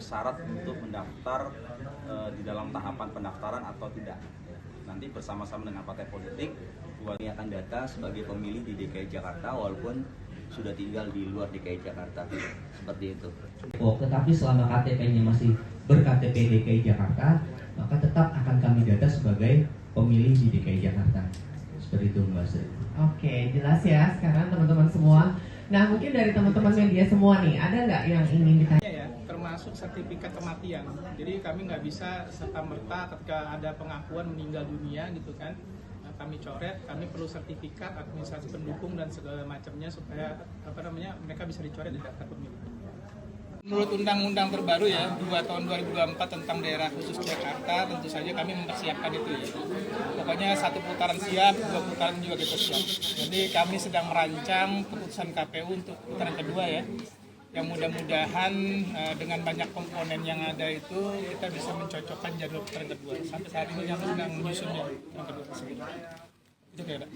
syarat untuk mendaftar di dalam tahapan pendaftaran atau tidak. Nanti bersama-sama dengan partai politik kami akan data sebagai pemilih di DKI Jakarta walaupun sudah tinggal di luar DKI Jakarta, seperti itu. Tetapi selama KTP-nya masih ber-KTP DKI Jakarta, maka tetap akan kami data sebagai pemilih di DKI Jakarta. Seperti itu, Mbak Sri. Oke, jelas ya sekarang teman-teman semua. Nah, mungkin dari teman-teman media semua nih, ada nggak yang ingin ditanya? Ya, termasuk sertifikat kematian. Jadi kami nggak bisa serta-merta ketika ada pengakuan meninggal dunia gitu kan, kami coret, kami perlu sertifikat, administrasi pendukung dan segala macamnya supaya mereka bisa dicoret di daftar pemilih. Menurut undang-undang terbaru ya, 2 tahun 2024 tentang daerah khusus Jakarta, tentu saja kami mempersiapkan itu ya. Pokoknya 1 putaran siap, 2 putaran juga kita siap. Jadi kami sedang merancang keputusan KPU untuk putaran kedua ya. Yang mudah-mudahan dengan banyak komponen yang ada itu kita bisa mencocokkan jadwal putaran kedua. Sampai saat ini kami sedang menyusunnya putaran kedua tersebut. Itu kira-kira.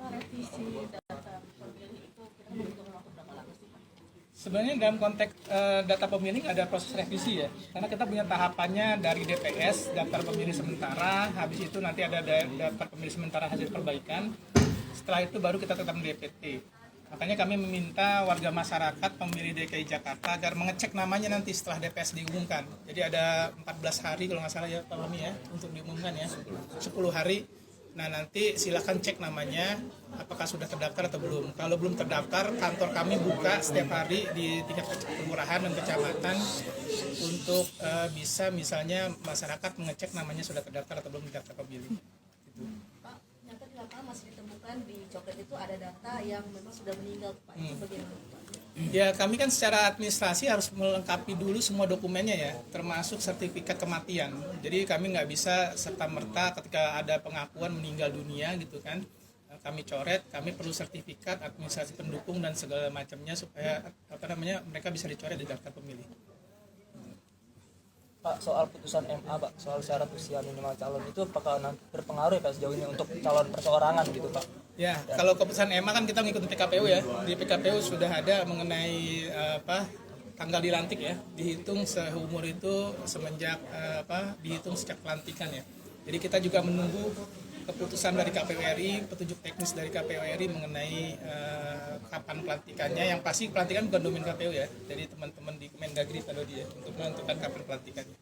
Revisi data pemilih itu kita membutuhkan waktu berapa lama sih, Pak? Sebenarnya dalam konteks data pemilih ada proses revisi ya, karena kita punya tahapannya dari DPS, daftar pemilih sementara, habis itu nanti ada daftar pemilih sementara hasil perbaikan, setelah itu baru kita tetapkan DPT. Makanya kami meminta warga masyarakat pemilih DKI Jakarta agar mengecek namanya nanti setelah DPS diumumkan. Jadi ada 14 hari kalau nggak salah ya Pak Fahmi ya, untuk diumumkan ya, 10 hari. Nah nanti silahkan cek namanya apakah sudah terdaftar atau belum. Kalau belum terdaftar, kantor kami buka setiap hari di tingkat kelurahan dan kecamatan untuk bisa misalnya masyarakat mengecek namanya sudah terdaftar atau belum di daftar pemilih. Gitu. Pak, yang di lapangan masih ditemukan di coklat itu ada data yang memang sudah meninggal, Pak. Itu bagaimana, Pak? Ya kami kan secara administrasi harus melengkapi dulu semua dokumennya ya, termasuk sertifikat kematian. Jadi kami nggak bisa serta-merta ketika ada pengakuan meninggal dunia gitu kan, kami coret, kami perlu sertifikat, administrasi pendukung dan segala macamnya supaya mereka bisa dicoret di daftar pemilih. Pak, soal putusan MA, Pak, soal syarat usia minimal calon itu apakah berpengaruh ya Pak sejauh ini untuk calon perseorangan gitu Pak? Ya, kalau keputusan MA kan kita mengikuti PKPU ya. Di PKPU sudah ada mengenai tanggal dilantik ya, dihitung seumur itu semenjak dihitung sejak pelantikan ya. Jadi kita juga menunggu keputusan dari KPU RI, petunjuk teknis dari KPU RI mengenai kapan pelantikannya. Yang pasti pelantikan bukan domain KPU ya. Jadi teman-teman di Kemendagri pada dia untuk menentukan kapan pelantikannya.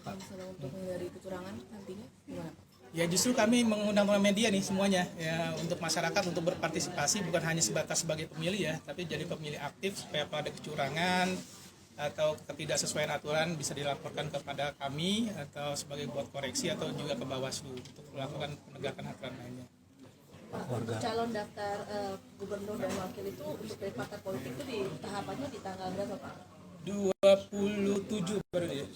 Kalau misalnya untuk menghindari kecurangan nantinya gimana, Pak? Ya justru kami mengundang media nih semuanya ya, untuk masyarakat untuk berpartisipasi bukan hanya sebatas sebagai pemilih ya, tapi jadi pemilih aktif supaya pada kecurangan atau ketidaksesuaian aturan bisa dilaporkan kepada kami atau sebagai buat koreksi atau juga ke Bawaslu untuk melakukan penegakan aturan lainnya. Pak, untuk calon daftar gubernur dan wakil itu untuk dari partai politik itu di tahapannya di tanggal berapa, Pak? 27 baru ya.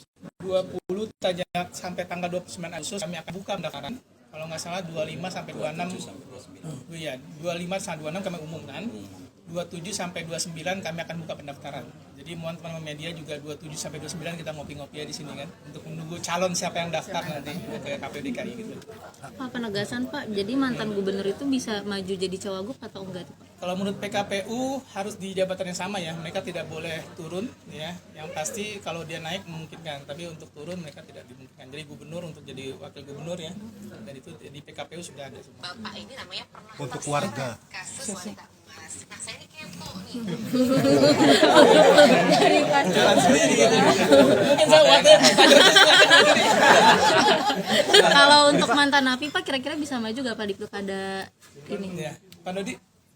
20 saja sampai tanggal 29 Agustus kami akan buka pendaftaran. Kalau nggak salah 25 sampai 26. Iya, 25 sampai 26 kami umumkan. 27 sampai 29 kami akan buka pendaftaran. Jadi mohon teman-teman media juga 27 sampai 29 kita ngopi-ngopi ya di sini kan untuk menunggu calon siapa yang daftar nanti ke KPU DKI gitu. Pak, penegasan Pak, jadi mantan gubernur itu bisa maju jadi cawagup atau enggak Pak? Kalau menurut PKPU harus di jabatan yang sama ya, mereka tidak boleh turun ya. Yang pasti kalau dia naik memungkinkan, tapi untuk turun mereka tidak dimungkinkan. Jadi gubernur untuk jadi wakil gubernur ya, dan itu di PKPU sudah ada semua. Bapak ini namanya pernah untuk warga kasus wanita emas. Nah saya ini kepo nih. Jalan sendiri. Mungkin saya khawatir. Kalau untuk mantan napi Pak kira-kira bisa maju gak Pak di pilkada ini? Ya, Pak Dodi.